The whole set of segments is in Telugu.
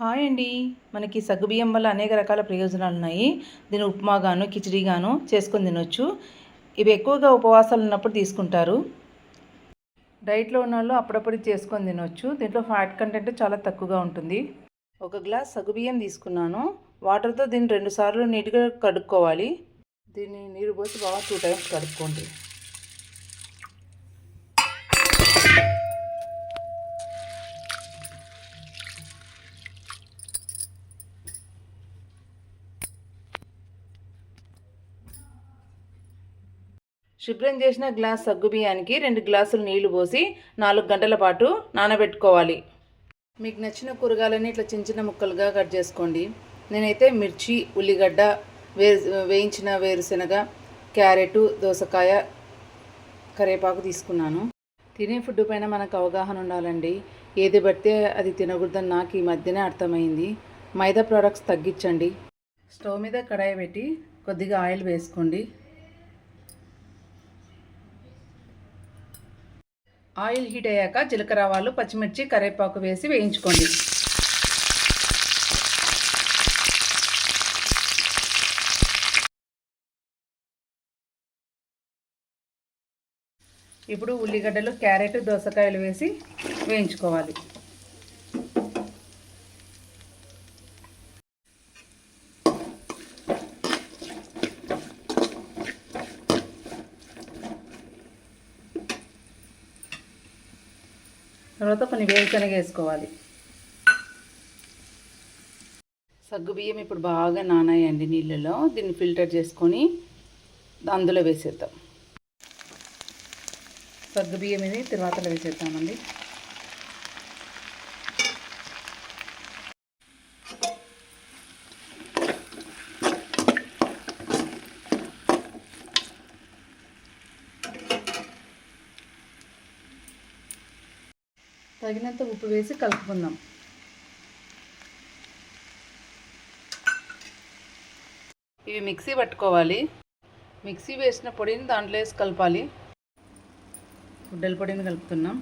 హాయ్ అండి. మనకి సగ్గుబియ్యం వల్ల అనేక రకాల ప్రయోజనాలు ఉన్నాయి. దీన్ని ఉప్మా గాను, కిచిడి గాను చేసుకొని తినొచ్చు. ఇవి ఎక్కువగా ఉపవాసాలు ఉన్నప్పుడు తీసుకుంటారు. డైట్‌లో ఉన్నోళ్ళు అప్పుడప్పుడు చేసుకొని తినొచ్చు. దీంట్లో ఫ్యాట్ కంటెంట్ చాలా తక్కువగా ఉంటుంది. ఒక గ్లాస్ సగ్గుబియ్యం తీసుకున్నాను. వాటర్‌తో దీన్ని 2 సార్లు నీట్‌గా కడుక్కోవాలి. దీన్ని నీరు పోసి బాగా 2 టైమ్స్ కడుక్కోండి. శుభ్రం చేసిన గ్లాస్ సగ్గుబియ్యానికి 2 గ్లాసులు నీళ్లు పోసి 4 గంటల పాటు నానబెట్టుకోవాలి. మీకు నచ్చిన కూరగాయలని ఇట్లా చిన్న చిన్న ముక్కలుగా కట్ చేసుకోండి. నేనైతే మిర్చి, ఉల్లిగడ్డ, వేయించిన వేరుశనగ, క్యారెట్, దోసకాయ, కరివేపాకు తీసుకున్నాను. తినే ఫుడ్ పైన మనకు అవగాహన ఉండాలండి. ఏది పడితే అది తినకూడదని నాకు ఈ మధ్యనే అర్థమైంది. మైదా ప్రోడక్ట్స్ తగ్గించండి. స్టవ్ మీద కడాయి పెట్టి కొద్దిగా ఆయిల్ వేసుకోండి. ఆయిల్ హీట్ అయ్యాక జీలకర్ర, ఆవాలు, పచ్చిమిర్చి, కరివేపాకు వేసి వేయించుకోండి. ఇప్పుడు ఉల్లిగడ్డలు, క్యారెట్, దోసకాయలు వేసి వేయించుకోవాలి. తర్వాత కొన్ని వేరుశనగ వేసుకోవాలి. సగ్గుబియ్యం ఇప్పుడు బాగా నానాయండి నీళ్ళలో. దీన్ని ఫిల్టర్ చేసుకొని అందులో వేసేద్దాం. సగ్గుబియ్యం ఇది తర్వాతలో వేసేద్దామండి. తగినంత ఉప్పు వేసి కలుపుకుందాం. ఇవి మిక్సీ పట్టుకోవాలి. మిక్సీ వేసిన పొడిని దాంట్లో వేసి కలపాలి. గుడ్డల పొడిని కలుపుతున్నాం.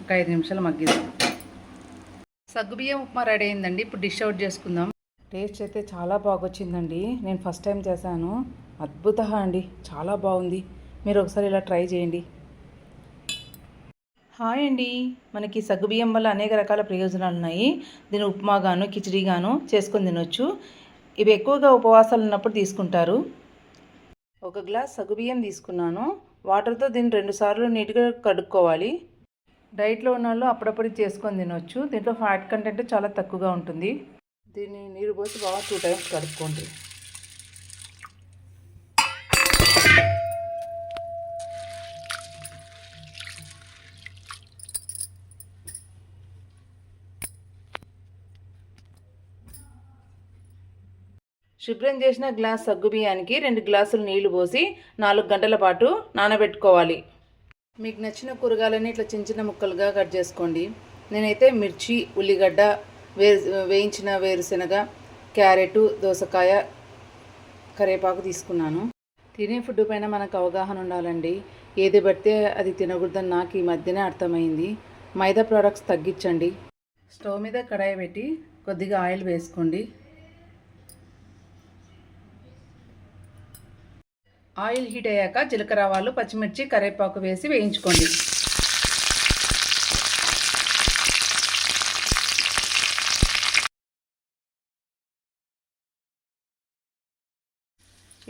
ఒక 5 నిమిషాలు మగ్గిద్దాం. సగ్గుబియ్యం ఉప్మా రెడీ అయిందండి. ఇప్పుడు డిష్ అవుట్ చేసుకుందాం. టేస్ట్ అయితే చాలా బాగొచ్చిందండి. నేను ఫస్ట్ టైం చేశాను. అద్భుతం అండి, చాలా బాగుంది. మీరు ఒకసారి ఇలా ట్రై చేయండి. హాయ్ అండి. మనకి సగ్గుబియ్యం వల్ల అనేక రకాల ప్రయోజనాలు ఉన్నాయి. దీన్ని ఉప్మా గాను, కిచిడి గాను చేసుకొని తినొచ్చు. ఇవి ఎక్కువగా ఉపవాసాలు ఉన్నప్పుడు తీసుకుంటారు. ఒక గ్లాస్ సగ్గుబియ్యం తీసుకున్నాను. వాటర్తో దీన్ని 2 సార్లు నీట్గా కడుక్కోవాలి. డైట్లో ఉన్న వాళ్ళు అప్పుడప్పుడు చేసుకొని తినొచ్చు. దీంట్లో ఫ్యాట్ కంటెంట్ చాలా తక్కువగా ఉంటుంది. దీన్ని నీరు పోసి బాగా 2 టైమ్స్ కడుక్కోండి. శుభ్రం చేసిన గ్లాస్ సగ్గుబియ్యానికి 2 గ్లాసులు నీళ్లు పోసి 4 గంటల పాటు నానబెట్టుకోవాలి. మీకు నచ్చిన కూరగాయలని ఇట్లా చిన్న చిన్న ముక్కలుగా కట్ చేసుకోండి. నేనైతే మిర్చి, ఉల్లిగడ్డ, వేయించిన వేరుశనగ, క్యారెట్, దోసకాయ, కరివేపాకు తీసుకున్నాను. తినే ఫుడ్ పైన మనకు అవగాహన ఉండాలండి. ఏది పడితే అది తినకూడదని నాకు ఈ మధ్యనే అర్థమైంది. మైదా ప్రోడక్ట్స్ తగ్గించండి. స్టవ్ మీద కడాయి పెట్టి కొద్దిగా ఆయిల్ వేసుకోండి. ఆయిల్ హీట్ అయ్యాక జీలకర్ర, ఆవాలు, పచ్చిమిర్చి, కరివేపాకు వేసి వేయించుకోండి.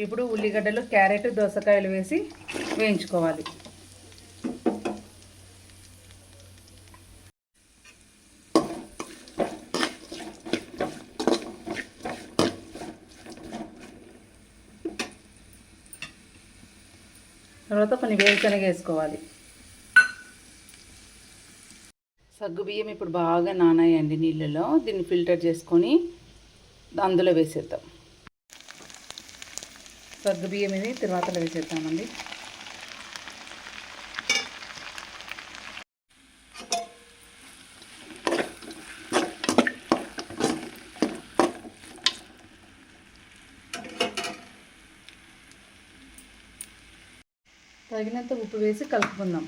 ఇప్పుడు ఉల్లిగడ్డలు, క్యారెట్, దోసకాయలు వేసి వేయించుకోవాలి. తర్వాత కొన్ని వేరుశనగ వేసుకోవాలి. సగ్గుబియ్యం ఇప్పుడు బాగా నానాయండి నీళ్ళలో. దీన్ని ఫిల్టర్ చేసుకొని అందులో వేసేద్దాం. సగ్గుబియ్యం ఇది తర్వాతలో వేసేద్దామండి. తగినంత ఉప్పు వేసి కలుపుకుందాం.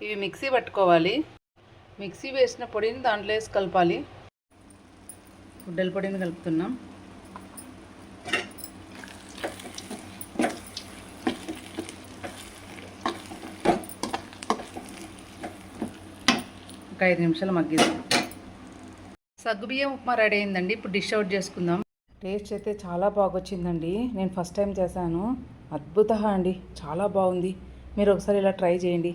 ఇవి మిక్సీ పట్టుకోవాలి. మిక్సీ వేసిన పొడిని దాంట్లో వేసి కలపాలి. గుడ్డల పొడిని కలుపుతున్నాం. ఒక 5 నిమిషాలు మగ్గిద్దాం. సగ్గుబియ్యం ఉప్మా రెడీ అయిందండి. ఇప్పుడు డిష్ అవుట్ చేసుకుందాం. టేస్ట్ అయితే చాలా బాగొచ్చిందండి. నేను ఫస్ట్ టైం చేశాను. అద్భుతంగా అండి, చాలా బాగుంది. మీరు ఒకసారి ఇలా ట్రై చేయండి.